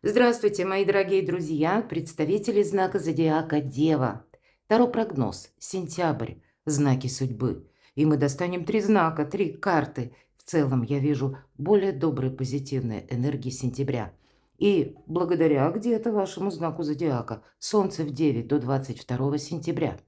Здравствуйте, мои дорогие друзья, представители знака зодиака Дева. Таро-прогноз, сентябрь, знаки судьбы. И мы достанем 3 знака, 3 карты. В целом я вижу более добрые позитивные энергии сентября. И благодаря где-то вашему знаку зодиака Солнце в Деве до 22 сентября.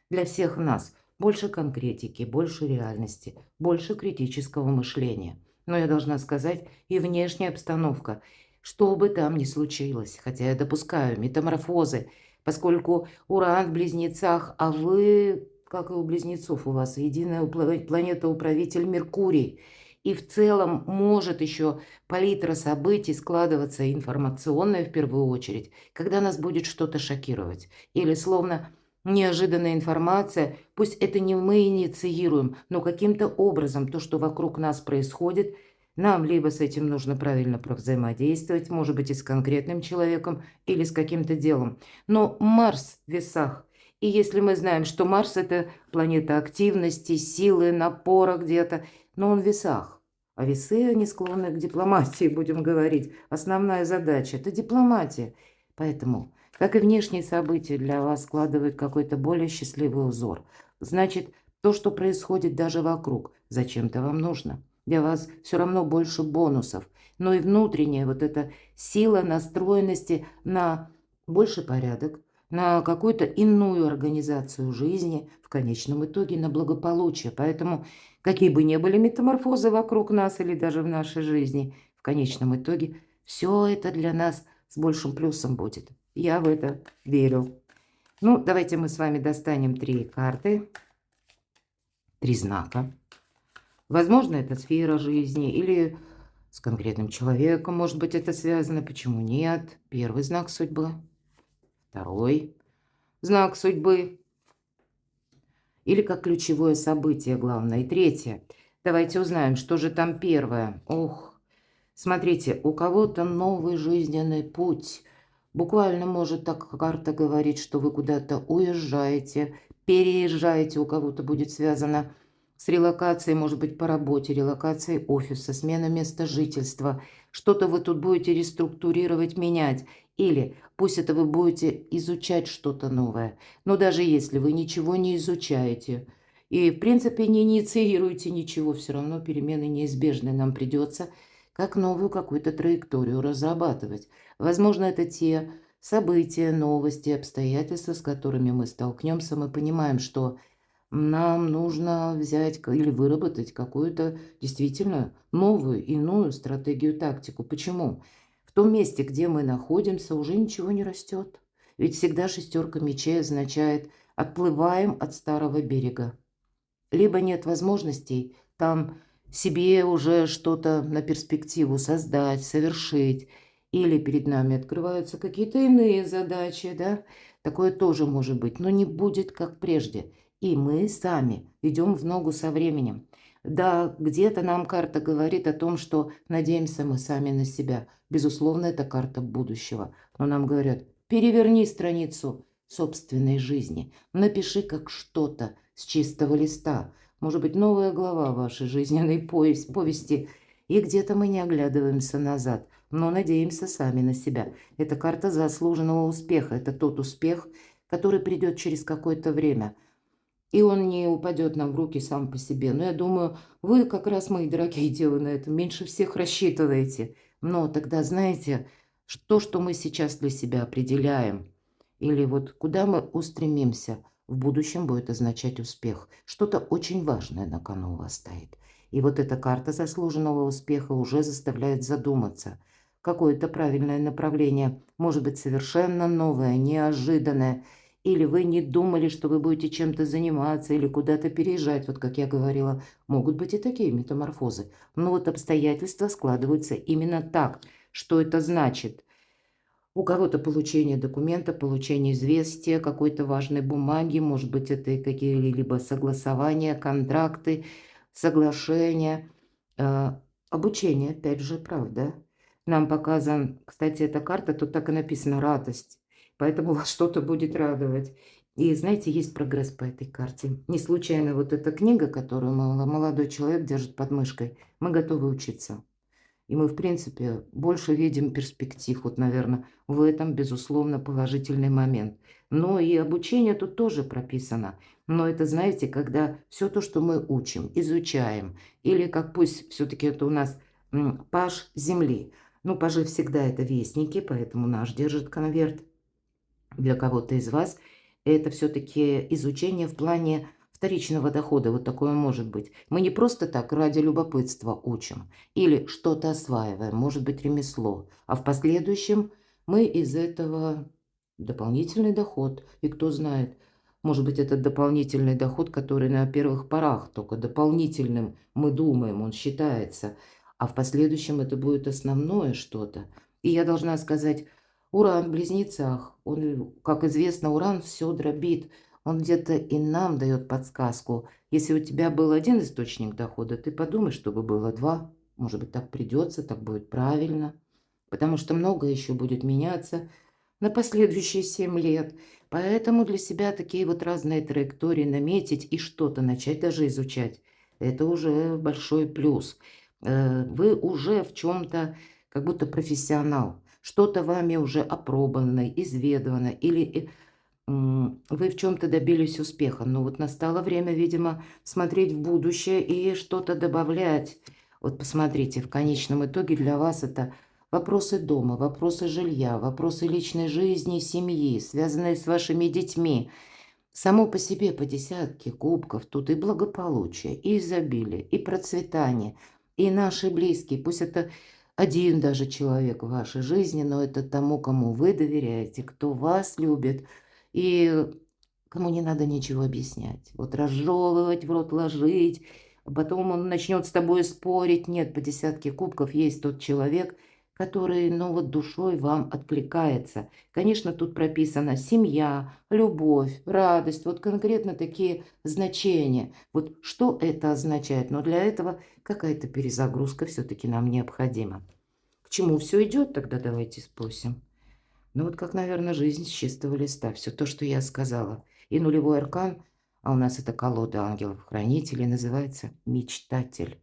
Для всех нас больше конкретики, больше реальности, больше критического мышления. Но я должна сказать, и внешняя обстановка, что бы там ни случилось, хотя я допускаю метаморфозы, поскольку Уран в Близнецах, а вы, как и у Близнецов, у вас единая планета-управитель Меркурий. И в целом может еще палитра событий складываться информационная в первую очередь, когда нас будет что-то шокировать. Или словно неожиданная информация, пусть это не мы инициируем, но каким-то образом то, что вокруг нас происходит, нам либо с этим нужно правильно взаимодействовать, может быть, и с конкретным человеком, или с каким-то делом. Но Марс в весах. И если мы знаем, что Марс – это планета активности, силы, напора где-то, но он в весах. А весы, они склонны к дипломатии, будем говорить. Основная задача – это дипломатия. Поэтому, как и внешние события для вас складывают какой-то более счастливый узор, значит, то, что происходит даже вокруг, зачем-то вам нужно. Для вас все равно больше бонусов. Но и внутренняя вот эта сила настроенности на больший порядок, на какую-то иную организацию жизни, в конечном итоге на благополучие. Поэтому, какие бы ни были метаморфозы вокруг нас или даже в нашей жизни, в конечном итоге все это для нас с большим плюсом будет. Я в это верю. Ну, давайте мы с вами достанем 3 карты, 3 знака. Возможно, это сфера жизни или с конкретным человеком, может быть, это связано. Почему нет? Первый знак судьбы, второй знак судьбы или как ключевое событие главное. И третье. Давайте узнаем, что же там первое. Ох, смотрите, у кого-то новый жизненный путь. Буквально может так карта говорить, что вы куда-то уезжаете, переезжаете, у кого-то будет связано с релокацией, может быть, по работе, релокацией офиса, смена места жительства. Что-то вы тут будете реструктурировать, менять. Или пусть это вы будете изучать что-то новое. Но даже если вы ничего не изучаете и, в принципе, не инициируете ничего, все равно перемены неизбежны. Нам придется как новую какую-то траекторию разрабатывать. Возможно, это те события, новости, обстоятельства, с которыми мы столкнемся. Мы понимаем, что нам нужно взять или выработать какую-то действительно новую, иную стратегию, тактику. Почему? В том месте, где мы находимся, уже ничего не растет. Ведь всегда шестерка мечей означает «отплываем от старого берега». Либо нет возможностей там себе уже что-то на перспективу создать, совершить, или перед нами открываются какие-то иные задачи, да, такое тоже может быть, но не будет как прежде. И мы сами идем в ногу со временем. Да, где-то нам карта говорит о том, что надеемся мы сами на себя. Безусловно, это карта будущего. Но нам говорят, переверни страницу собственной жизни, напиши как что-то с чистого листа. Может быть, новая глава вашей жизненной повести. И где-то мы не оглядываемся назад, но надеемся сами на себя. Это карта заслуженного успеха. Это тот успех, который придет через какое-то время. И он не упадет нам в руки сам по себе. Но я думаю, вы как раз, мои дорогие девы, на это меньше всех рассчитываете. Но тогда знаете, что мы сейчас для себя определяем, или вот куда мы устремимся, в будущем будет означать успех. Что-то очень важное на кону у вас стоит. И вот эта карта заслуженного успеха уже заставляет задуматься. Какое-то правильное направление, может быть, совершенно новое, неожиданное. Или вы не думали, что вы будете чем-то заниматься или куда-то переезжать. Вот как я говорила, могут быть и такие метаморфозы. Но вот обстоятельства складываются именно так. Что это значит? У кого-то получение документа, получение известия, какой-то важной бумаги, может быть, это и какие-либо согласования, контракты, соглашения, обучение, опять же, правда. Нам показан, кстати, эта карта, тут так и написано «радость», поэтому вас что-то будет радовать. И, знаете, есть прогресс по этой карте. Не случайно вот эта книга, которую молодой человек держит под мышкой, «Мы готовы учиться». И мы, в принципе, больше видим перспектив. Вот, наверное, в этом, безусловно, положительный момент. Но и обучение тут тоже прописано. Но это, знаете, когда все то, что мы учим, изучаем, или как пусть все-таки это у нас паж Земли. Ну, пажи всегда это вестники, поэтому наш держит конверт. Для кого-то из вас это все-таки изучение в плане вторичного дохода. Вот такое может быть. Мы не просто так ради любопытства учим или что-то осваиваем, может быть ремесло, а в последующем мы из этого дополнительный доход. И кто знает, может быть, этот дополнительный доход, который на первых порах только дополнительным, мы думаем, он считается, а в последующем это будет основное что-то. И я должна сказать, Уран в близнецах, он, как известно, Уран все дробит. Он где-то и нам дает подсказку. Если у тебя был один источник дохода, ты подумай, чтобы было два. Может быть, так придется, так будет правильно. Потому что многое еще будет меняться на последующие 7 лет. Поэтому для себя такие вот разные траектории наметить и что-то начать даже изучать, это уже большой плюс. Вы уже в чем-то как будто профессионал. Что-то вами уже опробовано, изведано, или вы в чем-то добились успеха. Но вот настало время, видимо, смотреть в будущее и что-то добавлять. Вот посмотрите, в конечном итоге для вас это вопросы дома, вопросы жилья, вопросы личной жизни, семьи, связанные с вашими детьми. Само по себе по десятке кубков тут и благополучие, и изобилие, и процветание, и наши близкие. Пусть это один даже человек в вашей жизни, но это тому, кому вы доверяете, кто вас любит, и кому не надо ничего объяснять. Вот разжевывать, в рот ложить, а потом он начнет с тобой спорить. Нет, по десятке кубков есть тот человек, который, ну вот душой вам откликается. Конечно, тут прописана семья, любовь, радость, вот конкретно такие значения. Вот что это означает? Но для этого какая-то перезагрузка все-таки нам необходима. К чему все идет, тогда давайте спросим. Ну вот как, наверное, жизнь с чистого листа. Все то, что я сказала. И нулевой аркан, а у нас это колода ангелов-хранителей, называется «Мечтатель».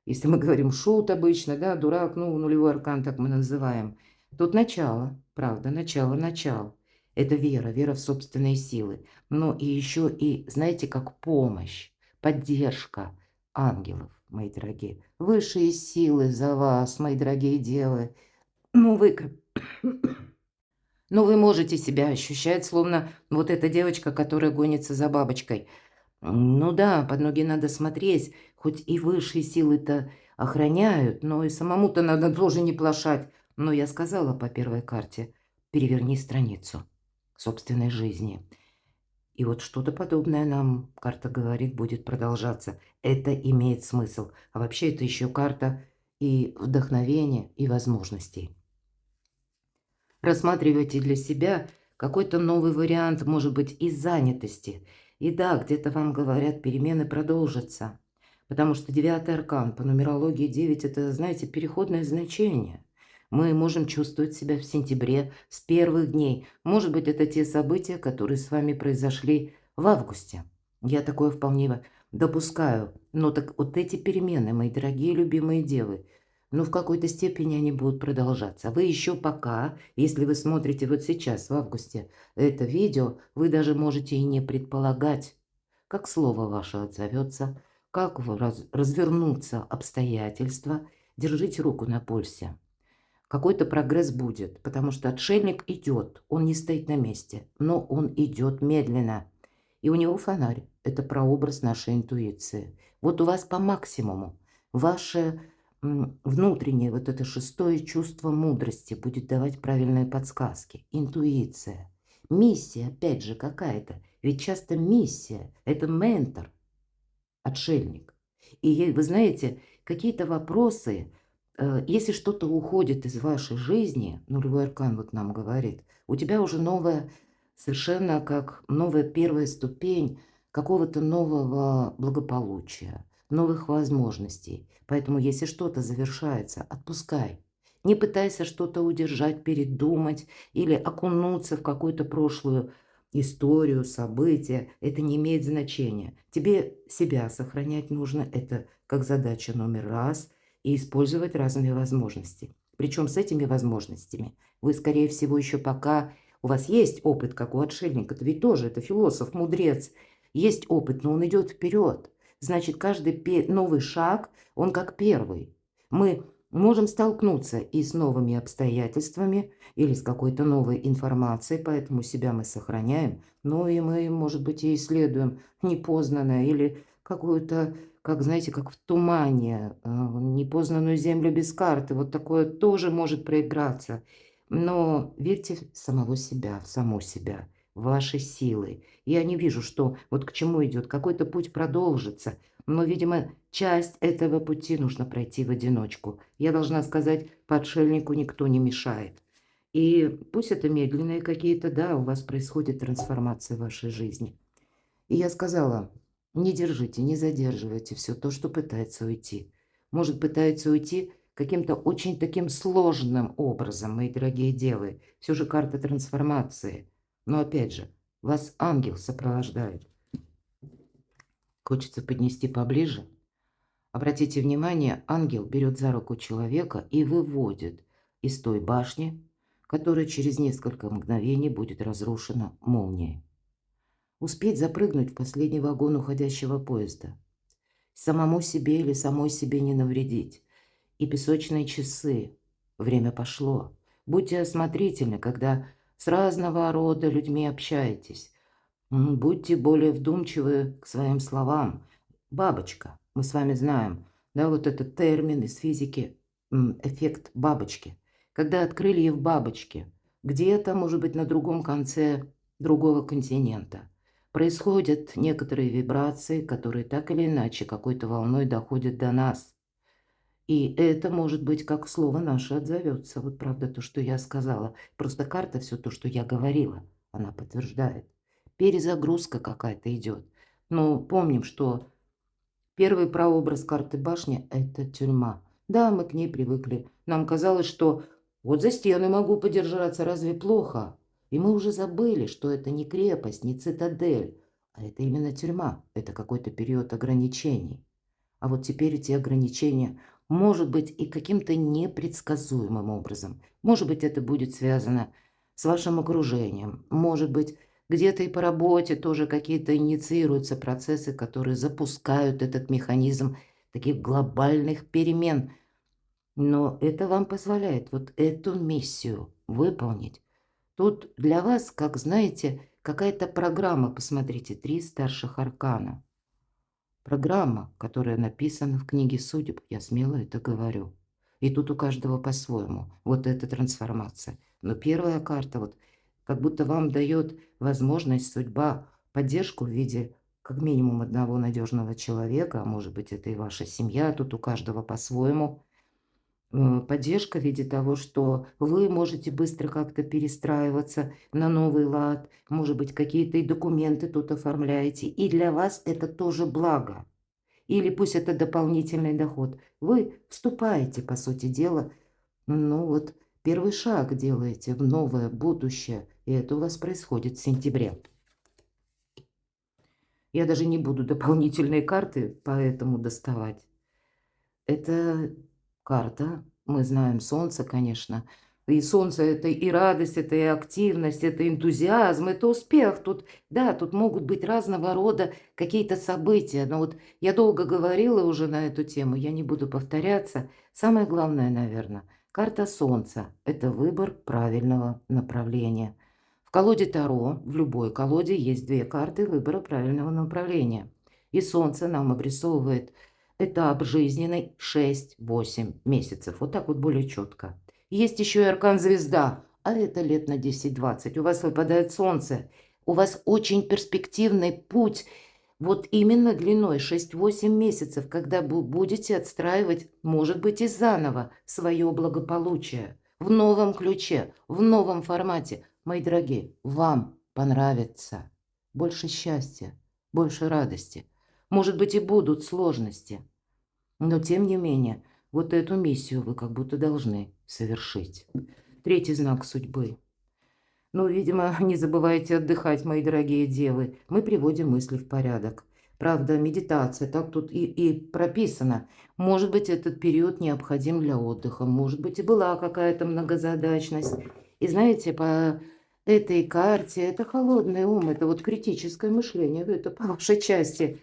Если мы говорим шут обычно, да, дурак, ну, нулевой аркан, так мы называем. Тут начало, правда, начало. Это вера, вера в собственные силы. Но и еще и, знаете, как помощь, поддержка ангелов, мои дорогие. Высшие силы за вас, мои дорогие девы. Ну, вы, ну, вы можете себя ощущать, словно вот эта девочка, которая гонится за бабочкой. Ну да, под ноги надо смотреть, хоть и высшие силы-то охраняют, но и самому-то надо тоже не плашать. Но я сказала по первой карте, переверни страницу собственной жизни. И вот что-то подобное нам, карта говорит, будет продолжаться. Это имеет смысл. А вообще это еще карта и вдохновения, и возможностей. Рассматривайте для себя какой-то новый вариант, может быть, из занятости. И да, где-то вам говорят, перемены продолжатся. Потому что девятый аркан по нумерологии 9 это, знаете, переходное значение. Мы можем чувствовать себя в сентябре с первых дней. Может быть, это те события, которые с вами произошли в августе. Я такое вполне допускаю. Но так вот эти перемены, мои дорогие любимые девы, ну, в какой-то степени они будут продолжаться. Вы еще пока, если вы смотрите вот сейчас, в августе, это видео, вы даже можете и не предполагать, как слово ваше отзовется, как развернутся обстоятельства. Держите руку на пульсе. Какой-то прогресс будет, потому что отшельник идет, он не стоит на месте, но он идет медленно. И у него фонарь. Это прообраз нашей интуиции. Вот у вас по максимуму. Ваше внутреннее вот это шестое чувство мудрости будет давать правильные подсказки. Интуиция. Миссия, опять же, какая-то. Ведь часто миссия– это ментор, отшельник. И вы знаете, какие-то вопросы, если что-то уходит из вашей жизни, нулевой аркан вот нам говорит, у тебя уже новая, совершенно как новая первая ступень какого-то нового благополучия, новых возможностей. Поэтому если что-то завершается, отпускай. Не пытайся что-то удержать, передумать или окунуться в какую-то прошлую историю, события. Это не имеет значения. Тебе себя сохранять нужно. Это как задача номер раз. и использовать разные возможности. Причем с этими возможностями вы, скорее всего, еще пока у вас есть опыт, как у отшельника, это ведь тоже, это философ, мудрец, есть опыт, но он идет вперед. Значит, каждый новый шаг, он как первый. Мы можем столкнуться и с новыми обстоятельствами, или с какой-то новой информацией, поэтому себя мы сохраняем, но и мы, может быть, и исследуем непознанное или какую-то, как, знаете, как в тумане, непознанную землю без карты. Вот такое тоже может проиграться. Но верьте в самого себя, в саму себя, в ваши силы. Я не вижу, что вот к чему идет. Какой-то путь продолжится. Но, видимо, часть этого пути нужно пройти в одиночку. Я должна сказать, по отшельнику никто не мешает. И пусть это медленные какие-то, да, у вас происходит трансформация в вашей жизни. И я сказала, не держите, не задерживайте все то, что пытается уйти. Может, пытается уйти каким-то очень таким сложным образом, мои дорогие девы. Все же карта трансформации. Но опять же, вас ангел сопровождает. Хочется поднести поближе. Обратите внимание, ангел берет за руку человека и выводит из той башни, которая через несколько мгновений будет разрушена молнией. Успеть запрыгнуть в последний вагон уходящего поезда. Самому себе или самой себе не навредить. И песочные часы. Время пошло. Будьте осмотрительны, когда с разного рода людьми общаетесь. Будьте более вдумчивы к своим словам. Бабочка. Мы с вами знаем, да, вот этот термин из физики, эффект бабочки. Когда от крыльев бабочки, где-то, может быть, на другом конце другого континента, происходят некоторые вибрации, которые так или иначе какой-то волной доходят до нас. И это, может быть, как слово наше отзовется. Вот правда то, что я сказала. Просто карта, все то, что я говорила, она подтверждает. Перезагрузка какая-то идет. Но помним, что первый прообраз карты башни – это тюрьма. Да, мы к ней привыкли. Нам казалось, что вот за стены могу подержаться, разве плохо? И мы уже забыли, что это не крепость, не цитадель, а это именно тюрьма. Это какой-то период ограничений. А вот теперь эти ограничения, может быть, и каким-то непредсказуемым образом. Может быть, это будет связано с вашим окружением. Может быть, где-то и по работе тоже какие-то инициируются процессы, которые запускают этот механизм таких глобальных перемен. Но это вам позволяет вот эту миссию выполнить. Тут для вас, как знаете, какая-то программа, посмотрите, 3 старших аркана. Программа, которая написана в книге судеб, я смело это говорю. И тут у каждого по-своему. Вот эта трансформация. Но первая карта вот как будто вам дает возможность, судьба, поддержку в виде как минимум одного надежного человека, а может быть это и ваша семья, тут у каждого по-своему. Поддержка в виде того, что вы можете быстро как-то перестраиваться на новый лад, может быть, какие-то и документы тут оформляете, и для вас это тоже благо. Или пусть это дополнительный доход. Вы вступаете, по сути дела, ну вот, первый шаг делаете в новое будущее, и это у вас происходит в сентябре. Я даже не буду дополнительные карты поэтому доставать. Это карта, мы знаем Солнце, конечно. И Солнце – это и радость, это и активность, это энтузиазм, это успех. Тут, да, тут могут быть разного рода какие-то события. Но вот я долго говорила уже на эту тему, я не буду повторяться. Самое главное, наверное, карта Солнца – это выбор правильного направления. В колоде Таро, в любой колоде, есть 2 карты выбора правильного направления. И Солнце нам обрисовывает этап жизненный 6-8 месяцев. Вот так вот более четко. Есть еще и аркан звезда, а это лет на 10-20. У вас выпадает солнце. У вас очень перспективный путь, вот именно длиной 6-8 месяцев, когда вы будете отстраивать, может быть, и заново свое благополучие. В новом ключе, в новом формате. Мои дорогие, вам понравится. Больше счастья, больше радости. Может быть, и будут сложности. Но, тем не менее, вот эту миссию вы как будто должны совершить. 3-й знак судьбы. Ну, видимо, не забывайте отдыхать, мои дорогие девы. Мы приводим мысли в порядок. Правда, медитация, так тут и прописано. Может быть, этот период необходим для отдыха, может быть, и была какая-то многозадачность. И знаете, по этой карте это холодный ум, это вот критическое мышление, это по вашей части.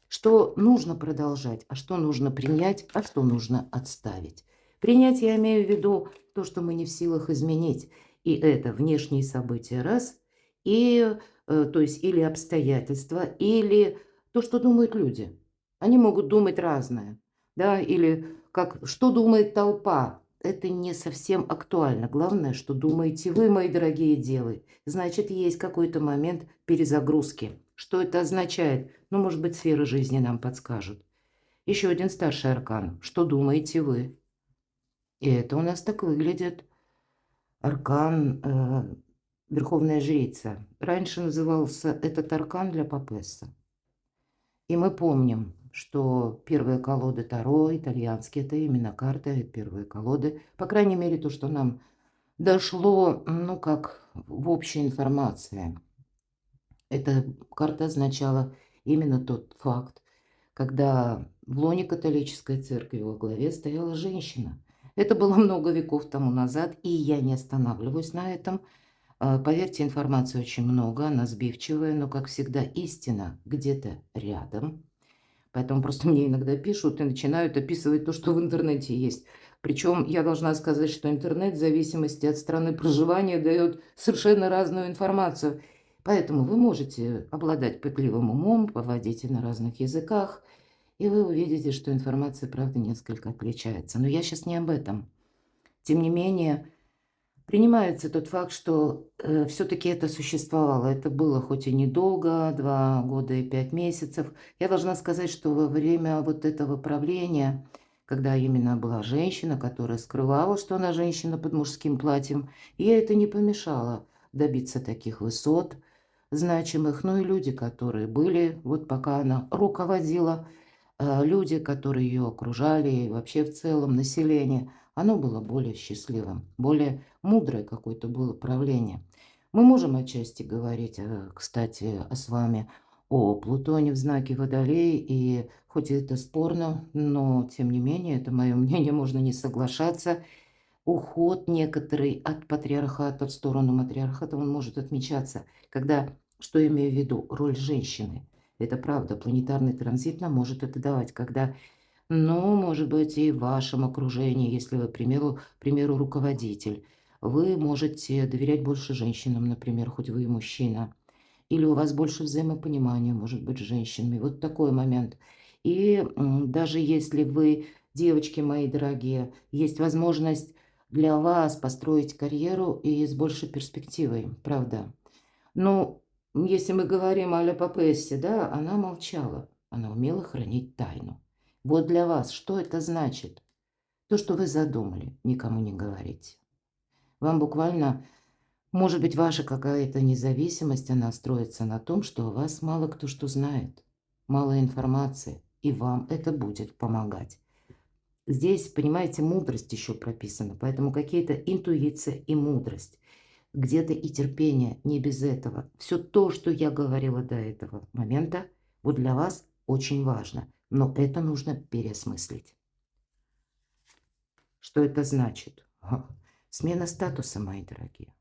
Что нужно продолжать, а что нужно принять, а что нужно отставить. Принять я имею в виду то, что мы не в силах изменить. И это внешние события раз, и, то есть или обстоятельства, или то, что думают люди. Они могут думать разное, да, или как, что думает толпа. Это не совсем актуально. Главное, что думаете вы, мои дорогие девы. Значит, есть какой-то момент перезагрузки. Что это означает? Ну, может быть, сферы жизни нам подскажут. Еще один старший аркан. Что думаете вы? И это у нас так выглядит. Аркан Верховная Жрица. Раньше назывался этот аркан для Папесса. И мы помним, что первые колоды Таро, итальянские, это именно карта первые колоды. По крайней мере, то, что нам дошло, ну, как в общей информации. Эта карта означала именно тот факт, когда в лоне католической церкви во главе стояла женщина. Это было много веков тому назад, и я не останавливаюсь на этом. Поверьте, информации очень много, она сбивчивая, но, как всегда, истина где-то рядом. Поэтому просто мне иногда пишут и начинают описывать то, что в интернете есть. Причем я должна сказать, что интернет в зависимости от страны проживания дает совершенно разную информацию. Поэтому вы можете обладать пытливым умом, поводите на разных языках, и вы увидите, что информация, правда, несколько отличается. Но я сейчас не об этом. Тем не менее, принимается тот факт, что все-таки это существовало. Это было хоть и недолго, 2 года и 5 месяцев. Я должна сказать, что во время вот этого правления, когда именно была женщина, которая скрывала, что она женщина под мужским платьем, ей это не помешало добиться таких высот значимых. Ну и люди, которые были, вот пока она руководила, люди, которые ее окружали, и вообще в целом население, оно было более счастливым, более мудрое какое-то было правление. Мы можем отчасти говорить, кстати, с вами о Плутоне в знаке Водолей, и хоть это спорно, но тем не менее, это мое мнение, можно не соглашаться. Уход некоторый от патриархата в сторону матриархата, он может отмечаться, когда, что я имею в виду, роль женщины. Это правда, планетарный транзит нам может это давать, когда, ну, может быть, и в вашем окружении, если вы, к примеру, руководитель, вы можете доверять больше женщинам, например, хоть вы и мужчина, или у вас больше взаимопонимания, может быть, с женщинами. Вот такой момент. И даже если вы, девочки мои дорогие, есть возможность для вас построить карьеру и с большей перспективой, правда. Ну, если мы говорим о Ля Папессе, да, она молчала, она умела хранить тайну. Вот для вас что это значит? То, что вы задумали, никому не говорите. Вам буквально, может быть, ваша какая-то независимость, она строится на том, что о вас мало кто что знает, мало информации, и вам это будет помогать. Здесь, понимаете, мудрость еще прописана, поэтому какие-то интуиция и мудрость, где-то и терпение, не без этого. Все то, что я говорила до этого момента, вот для вас очень важно, но это нужно переосмыслить. Что это значит? Смена статуса, мои дорогие.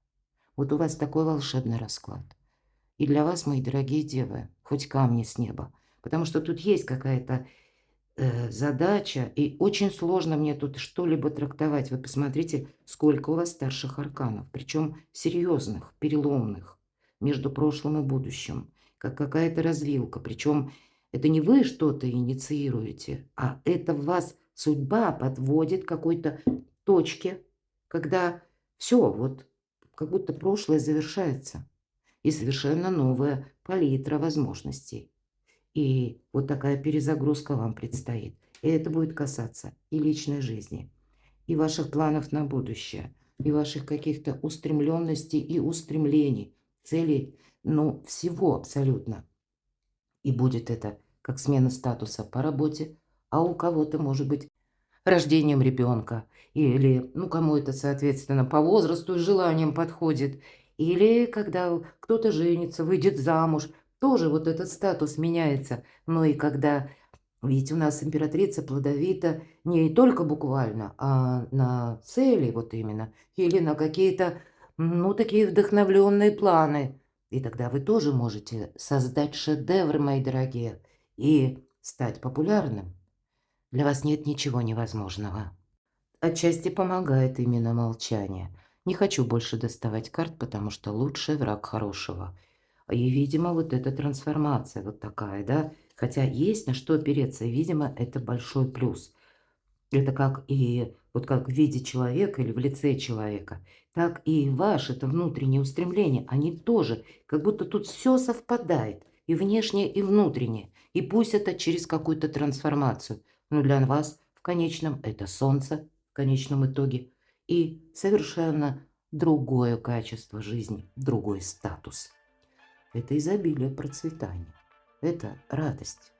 Вот у вас такой волшебный расклад. И для вас, мои дорогие девы, хоть камни с неба. Потому что тут есть какая-то задача, и очень сложно мне тут что-либо трактовать. Вы посмотрите, сколько у вас старших арканов, причем серьезных, переломных, между прошлым и будущим, как какая-то развилка. Причем это не вы что-то инициируете, а это в вас судьба подводит к какой-то точке, когда все, вот как будто прошлое завершается, и совершенно новая палитра возможностей. И вот такая перезагрузка вам предстоит. И это будет касаться и личной жизни, и ваших планов на будущее, и ваших каких-то устремленностей и устремлений, целей, ну, всего абсолютно. И будет это как смена статуса по работе, а у кого-то, может быть, рождением ребенка, или, ну, кому это, соответственно, по возрасту и желаниям подходит, или когда кто-то женится, выйдет замуж, тоже вот этот статус меняется. Но и когда, ведь у нас императрица плодовита не только буквально, а на цели вот именно, или на какие-то, ну, такие вдохновленные планы. И тогда вы тоже можете создать шедевр, мои дорогие, и стать популярным. Для вас нет ничего невозможного. Отчасти помогает именно молчание. Не хочу больше доставать карт, потому что лучший враг хорошего. И, видимо, вот эта трансформация вот такая, да. Хотя есть на что опереться, и, видимо, это большой плюс. Это как и вот как в виде человека или в лице человека, так и ваше это внутреннее устремление. Они тоже, как будто тут все совпадает, и внешнее, и внутреннее. И пусть это через какую-то трансформацию, но для вас в конечном это солнце, в конечном итоге, и совершенно другое качество жизни, другой статус. Это изобилие, процветание, это радость.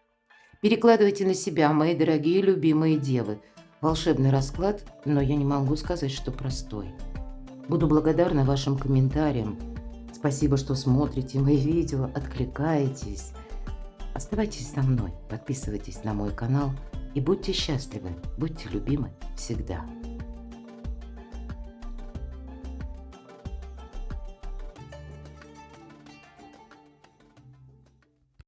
Перекладывайте на себя, мои дорогие любимые девы. Волшебный расклад, но я не могу сказать, что простой. Буду благодарна вашим комментариям. Спасибо, что смотрите мои видео, откликаетесь. Оставайтесь со мной, подписывайтесь на мой канал и будьте счастливы, будьте любимы всегда.